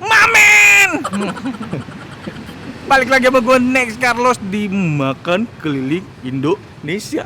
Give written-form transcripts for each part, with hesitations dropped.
Mamen. Balik lagi sama gue Next Carlos di Makan Keliling Indonesia.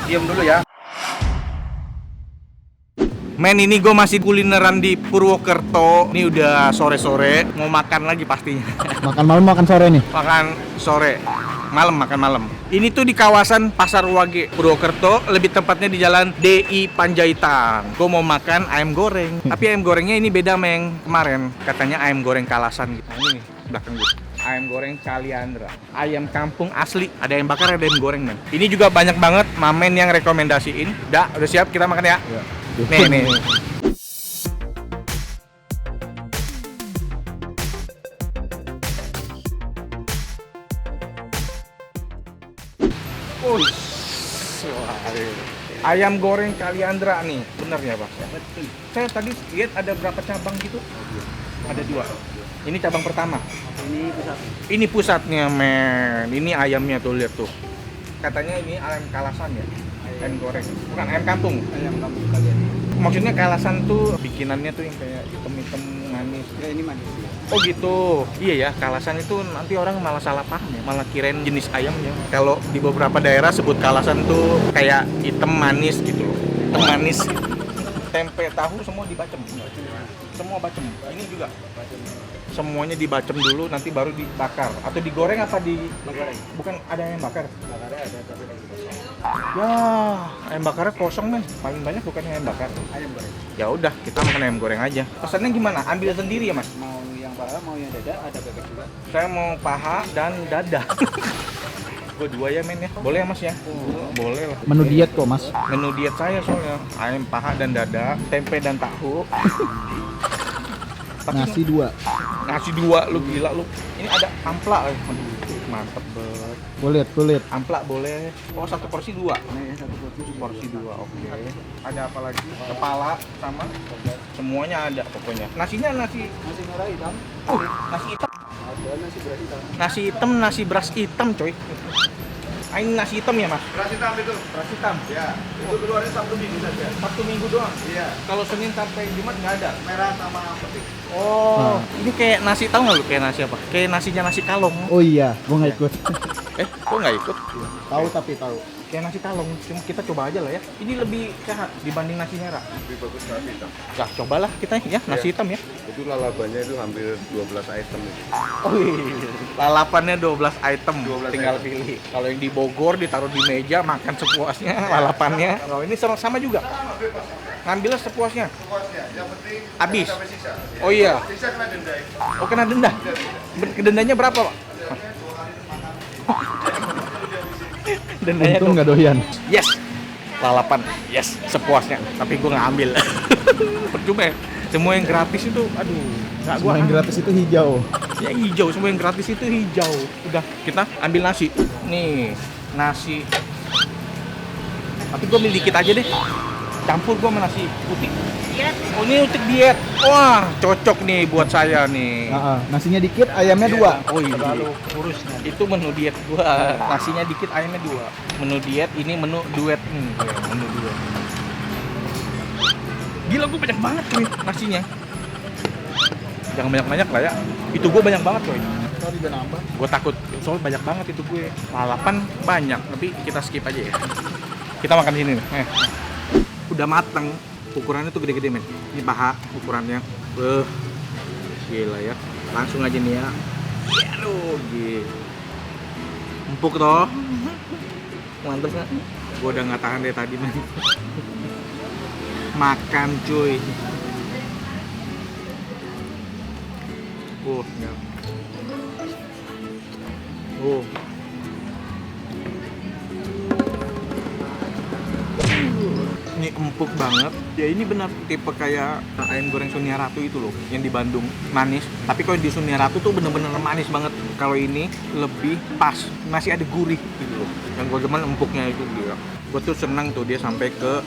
Diam dulu ya. Men, ini gue masih kulineran di Purwokerto. Ini udah sore-sore, mau makan lagi pastinya. Makan malam, makan sore nih. Makan sore, makan malam. Ini tuh di kawasan Pasar Wage, Purwokerto, lebih tepatnya di Jalan DI Panjaitan. Gue mau makan ayam goreng. Tapi ayam gorengnya ini beda meng. Kemarin katanya ayam goreng Kalasan gitu. Nah, ini nih, belakang gue. Ayam goreng Caliandra. Ayam kampung asli. Ada ayam bakar, ada ayam goreng, men. Ini juga banyak banget Mamen yang rekomendasiin. Udah siap kita makan ya? Ya. Nih. Ayam goreng Caliandra nih, bener ya Pak? Betul. Saya tadi lihat ada berapa cabang gitu? Ada 2. Ini cabang pertama. Ini pusat. Ini pusatnya, men. Ini ayamnya tuh, lihat tuh. Katanya ini ayam Kalasan ya? Ayam goreng. Bukan ayam kampung. Ayam kampung kalian. Maksudnya Kalasan tuh bikinannya tuh yang kayak hitam-hitam manis. Ya ini manis. Oh gitu. Iya ya, Kalasan itu nanti orang malah salah paham ya, malah kirain jenis ayamnya. Kalau di beberapa daerah sebut Kalasan tuh kayak hitam manis gitu loh. Hitam manis. Tempe, tahu semua dibacem. Semua bacem. Ini juga. Semuanya dibacem dulu, nanti baru dibakar. Atau digoreng apa Goreng. Bukan ada ayam bakar. Bakarnya ada tapi lagi kosong. Ya, ayam bakarnya kosong, men. Paling banyak bukannya ayam bakar. Ayam goreng. Ya udah, kita makan ayam goreng aja. Pesannya gimana? Ambil sendiri ya, Mas? Mau yang paha, mau yang dada, ada bebek juga. Saya mau paha dan dada. Gue 2 ya, men ya. Boleh ya, Mas ya? Boleh lah. Menu diet kok, Mas. Menu diet saya soalnya ayam paha dan dada, tempe dan tahu. Tapi Nasi 2. nasi 2, lu gila lu. Ini ada ampla. Aduh, mantep banget. Kulit. Ampla boleh. Oh, 1 porsi 2. Ini satu Porsi 2, oke. Ada apa lagi? Kepala sama semuanya ada pokoknya. Nasinya nasi nasi merah hitam. nasi hitam. Ada nasi beras hitam. Nasi hitam, nasi beras hitam, coy. Ah, ini nasi hitam ya, Mas? Beras hitam itu. Beras hitam. Ya. Itu keluarnya Sabtu Minggu saja. Sabtu Minggu doang. Iya. Kalau Senin sampai Jumat nggak ada. Merah sama putih. Oh, ini kayak nasi, tahu nggak lu kayak nasi apa? Kayak nasinya nasi kalong. Oh iya, gua nggak ikut. Kok nggak ikut? Tahu tapi tahu. Kayak nasi kalong. Cuma kita coba aja lah ya. Ini lebih sehat dibanding nasi merah. Lebih bagus nasi hitam. Nah, cobalah kita ya nasi hitam ya. Itu lalabannya itu hampir 12 item itu. Oh iya. Lalapannya 12 item. 12 Tinggal item. pilih. Kalau yang di Bogor ditaruh di meja makan sepuasnya lalapannya. Kalau ini sama juga. Ngambilnya sepuasnya. Puasnya, yang penting Habis. sampai sisa. Oh iya. Sisa kena denda. Oh, kena denda. Dendanya berapa, Pak? Dendanya Untung nggak doyan. Yes, lalapan, yes, sepuasnya. Tapi gue nggak ambil. Percuma ya. Semua yang gratis itu, aduh, nggak gue Semua yang gratis itu hijau. Ya hijau, semua yang gratis itu hijau. Udah, kita ambil nasi. Nih, nasi. Tapi gue ambil dikit aja deh. Campur gue sama nasi putih. Oh, ini untuk diet. Wah, cocok nih buat saya nih. Nasinya dikit, ayamnya 2. Oh iya. Terlalu kurusnya. Itu menu diet gua. Nasinya dikit, ayamnya 2. Menu diet, ini menu duet nih. Menu duet. Gila, gua banyak banget nih nasinya. Jangan banyak-banyak lah ya. Itu gua banyak banget coy. Tadi udah nambah. Gua takut, soal banyak banget itu gue. Lalapan banyak, tapi kita skip aja ya. Kita makan di sini nih. Udah mateng. Ukurannya tuh gede-gede, men. Ini paha ukurannya. Gila ya. Langsung aja nih ya. Aduh, gila. Empuk toh. Mantep nggak? Gue udah nggak tahan dari tadi, men. Makan, cuy. Ya. Ini empuk banget. Ya ini benar tipe kayak ayam goreng Sunia Ratu itu loh, yang di Bandung, manis. Tapi kalau di Sunia Ratu tuh bener-bener manis banget. Kalau ini lebih pas, masih ada gurih gitu loh. Yang gue demen empuknya itu dia. Gue tuh seneng tuh dia sampai ke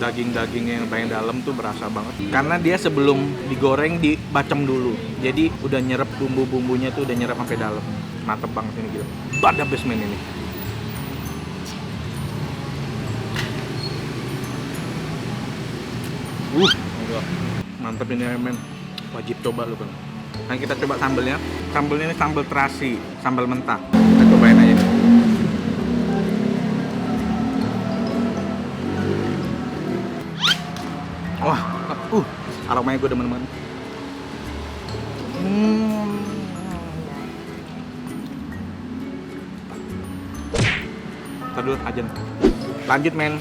daging-daging yang paling dalam tuh berasa banget. Karena dia sebelum digoreng dibacem dulu. Jadi udah nyerap bumbu-bumbunya tuh udah nyerap sampai dalam. Mantep banget ini gila. Bada basement ini. Mantep ini men. Wajib coba lu kan. Nah kita coba sambelnya. Sambelnya ini sambal terasi, sambal mentah. Kita cobain aja nih. Wah, aromanya gue demen banget. Tadi dulu ajan. Lanjut men.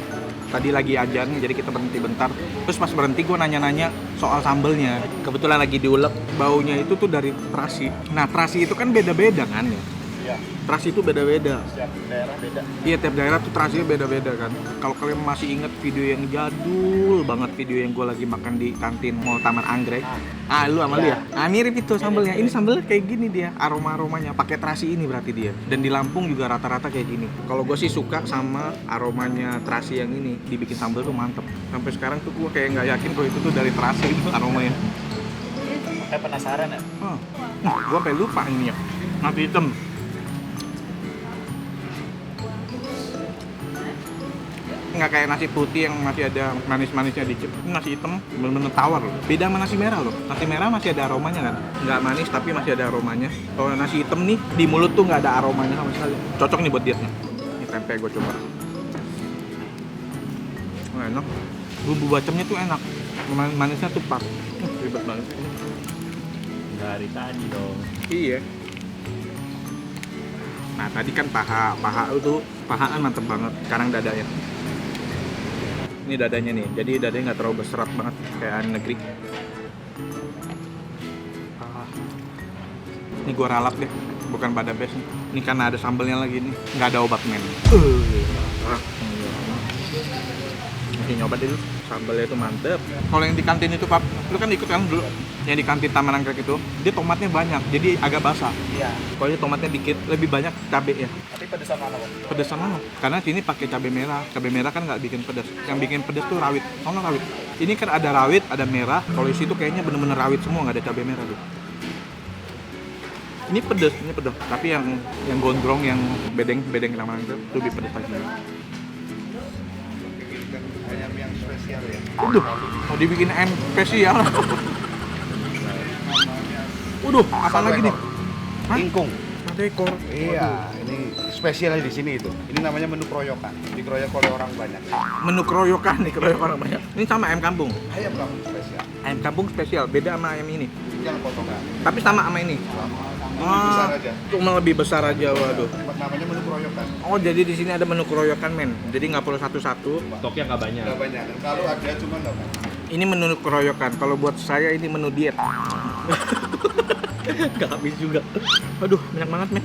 Tadi lagi ajan, jadi kita berhenti bentar. Terus pas berhenti gue nanya-nanya soal sambelnya. Kebetulan lagi diulek, baunya itu tuh dari terasi. Nah terasi itu kan beda-beda kan ya? Iya. Terasi itu beda-beda. Setiap daerah beda. Iya tiap daerah tuh terasinya beda-beda kan. Kalau kalian masih inget video yang jadul banget, video yang gue lagi makan di kantin Mall Taman Anggrek. Lu sama lu ya? Nah mirip itu sambelnya. Ini sambelnya kayak gini dia, aromanya pakai terasi ini berarti dia. Dan di Lampung juga rata-rata kayak gini. Kalau gue sih suka sama aromanya terasi yang ini, dibikin sambel tuh mantep. Sampai sekarang tuh gue kayak nggak yakin kalau itu tuh dari terasi itu aromanya. Kayak penasaran ya? Gue sampai lupa ini ya. Nasi hitam. Nggak kayak nasi putih yang masih ada manis-manisnya dikit. Ini nasi hitam bener-bener tawar loh. Beda sama nasi merah loh. Nasi merah masih ada aromanya kan. Nggak manis tapi masih ada aromanya. Kalau nasi hitam nih di mulut tuh nggak ada aromanya sama sekali. Cocok nih buat dietnya. Ini tempe gue coba. Wah, enak. Bumbu bacemnya tuh enak. Manisnya tuh pas. Ribet banget. Dari tadi dong. Iya. Nah tadi kan paha itu pahaan mantep banget. Sekarang dadanya. Ini dadanya nih, jadi dadanya nggak terlalu berserat banget kayak ayam negeri. Ini gua ralat deh, bukan pada base. Ini karena ada sambelnya lagi nih, nggak ada obat men. Mesti nyoba dulu, sambelnya itu mantep. Kalau yang di kantin itu Pap, lu kan ikut kan dulu? Yang di kantin Taman Anggrek itu, dia tomatnya banyak, jadi agak basah. Iya. Kalau tomatnya dikit, lebih banyak cabai ya. Tapi pedesan mana, Bang? Pedesan mana? Karena sini pakai cabai merah. Cabai merah kan nggak bikin pedas. Yang bikin pedas tuh rawit. Soalnya rawit. Ini kan ada rawit, ada merah. Kalau di situ kayaknya bener-bener rawit semua, nggak ada cabai merah tuh. Ini pedas. Tapi yang gondrong, yang bedeng sama itu lebih pedas lagi. Ayam yang spesial ya. Udah, mau dibikin ayam spesial. Udah, apa lagi nih? Hah? Ingkung. Satu ekor. Iya, ini spesialnya di sini itu. Ini namanya menu keroyokan. Dikeroyok oleh orang banyak. Menu keroyokan nih, keroyokan banyak. Ini sama ayam kampung. Ayam kampung spesial. Ayam kampung spesial, beda sama ayam ini. Yang potongan. Tapi sama sama ini. Lebih besar aja. Cuma lebih besar aja, waduh. Namanya menu keroyokan. Oh, jadi di sini ada menu keroyokan, men. Jadi nggak perlu satu-satu. Stoknya nggak banyak. Nggak banyak. Dan kalau ada cuma nggak banyak. Ini menu keroyokan. Kalau buat saya ini menu diet. Gak habis juga. Aduh, banyak banget, men.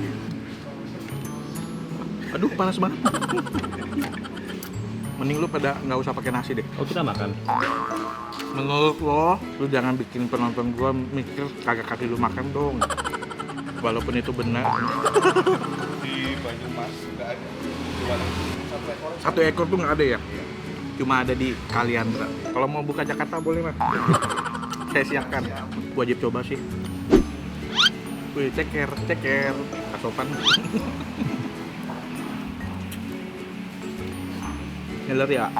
Aduh, panas banget. Mending lu pada nggak usah pakai nasi deh. Oh, kita makan. Menurut lo, lu jangan bikin penonton gua mikir kagak kasih lu makan dong. Walaupun itu benar. Di Banyumas nggak ada. Jualan Satu ekor tuh nggak ada ya? Cuma ada di Kaliandra. Kalau mau buka Jakarta boleh mas. Saya siapkan. Wajib coba sih. Wih, ceker. Asopan. Ngiler ya?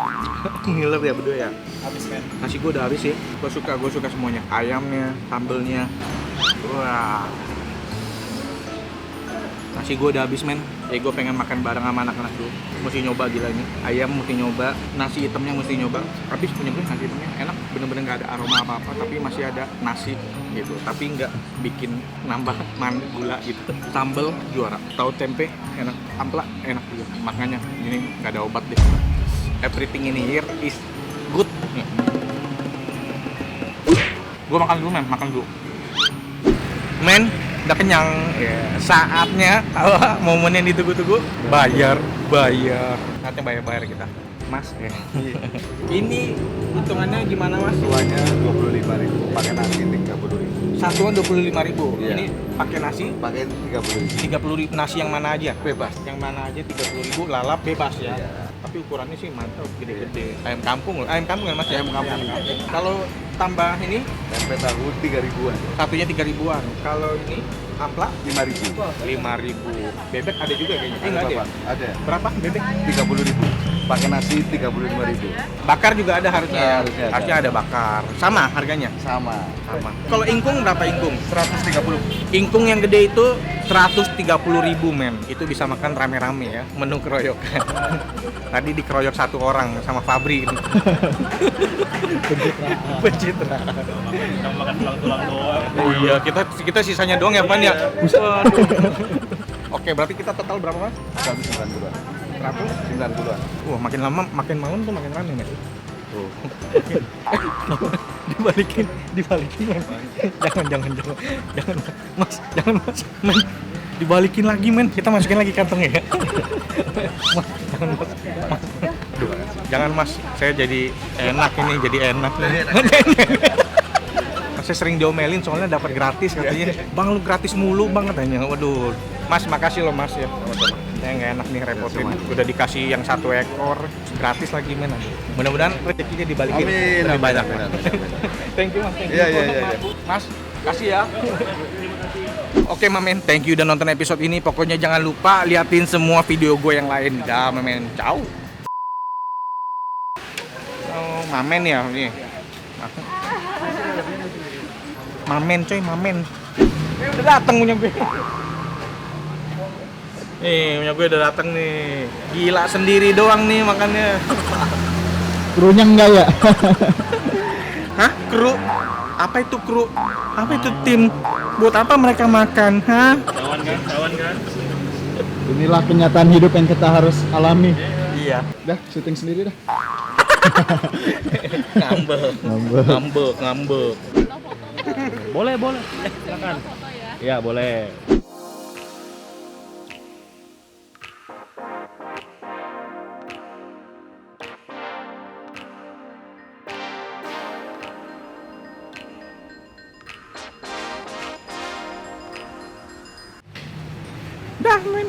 Ngiler ya berdua ya? Habis, men. Nasi gue udah habis sih. Gue suka semuanya. Ayamnya, sambelnya. Wah. Nasi gue udah habis, men. Gue pengen makan bareng sama anak-anak dulu. Mesti nyoba gila ini. Ayam mesti nyoba, nasi hitamnya mesti nyoba. Habis punya gue nasi hitamnya enak, bener-bener nggak ada aroma apa-apa, tapi masih ada nasi gitu. Tapi nggak bikin nambah gula gitu. Sambel juara. Tahu tempe enak, ampla enak juga. Makanya ini nggak ada obat deh. Everything in here is good. Gue makan dulu, men. Makan dulu. Men, udah kenyang. Ya, saatnya momen yang ditunggu-tunggu. Bayar. Saatnya bayar kita. Mas, ini hitungannya gimana, Mas? Tuanya 25.000, pakai nasi 30.000. Satuan 25.000. Iya. Ini pakai nasi Pakai 30.000. 30.000. Nasi yang mana aja? Bebas. Yang mana aja 30.000, lalap bebas ya. Iya. Tapi ukurannya sih mantap, gede-gede. Ayam kampung loh. Ayam kampung kan, Mas? Ayam kampung. Kalau tambah ini Tempe tahu 3.000-an. satunya 3.000-an. Kalau ini ampla 5.000. 5.000. Bebek ada juga kayaknya. Enggak ada. Ada, Ya? Pak. Ada. Berapa bebek? 30.000. pakai nasi 35.000. Bakar juga ada harusnya. Nah, Ya? harusnya ada. Harusnya ada bakar. Sama harganya. Sama. Sama. Kalau ingkung berapa ingkung? 130. Ingkung yang gede itu 130.000 men. Itu bisa makan rame-rame ya, menu keroyokan. Tadi dikeroyok satu orang sama Fabri. Pencitraan. Kita makan tulang-tulang doang. Iya, kita sisanya doang ya, Pan ya. Waduh. Oke, berarti kita total berapa, Mas? 190-an. 190-an. 90-an. Wah, makin lama makin malam tuh makin rame, men. Tuh. dibalikin men. Jangan mas, men. Dibalikin lagi men, kita masukin lagi kantongnya ya. Mas, jangan mas. Aduh, jangan mas, saya jadi enak ini, jadi enak. Saya sering diomelin soalnya dapat gratis katanya. Bang lu gratis mulu bang katanya. Waduh, mas makasih loh mas ya. Saya nggak enak nih repotin. Udah dikasih yang 1 ekor gratis lagi men. Mudah-mudahan rezekinya dibalikin Amin. lebih banyak. Amin, amin, amin. Thank you mas. Thank you. Iya. Mas, kasih ya. Oke Mamen, thank you udah nonton episode ini. Pokoknya jangan lupa liatin semua video gue yang lain. Dah Mamen, ciao. Oh, Mamen ya nih. Mamen coy, Mamen. Udah dateng punya gue. Nih, punya gue udah dateng nih. Gila sendiri doang nih makannya. Krunya enggak ya? Hah? Kru? Apa itu kru? Apa itu tim? Buat apa mereka makan? Hah? Kawan kan? Inilah kenyataan hidup yang kita harus alami. Iya. Dah, syuting sendiri dah. Ngambek. Boleh. Silakan. Iya, boleh. Dah men.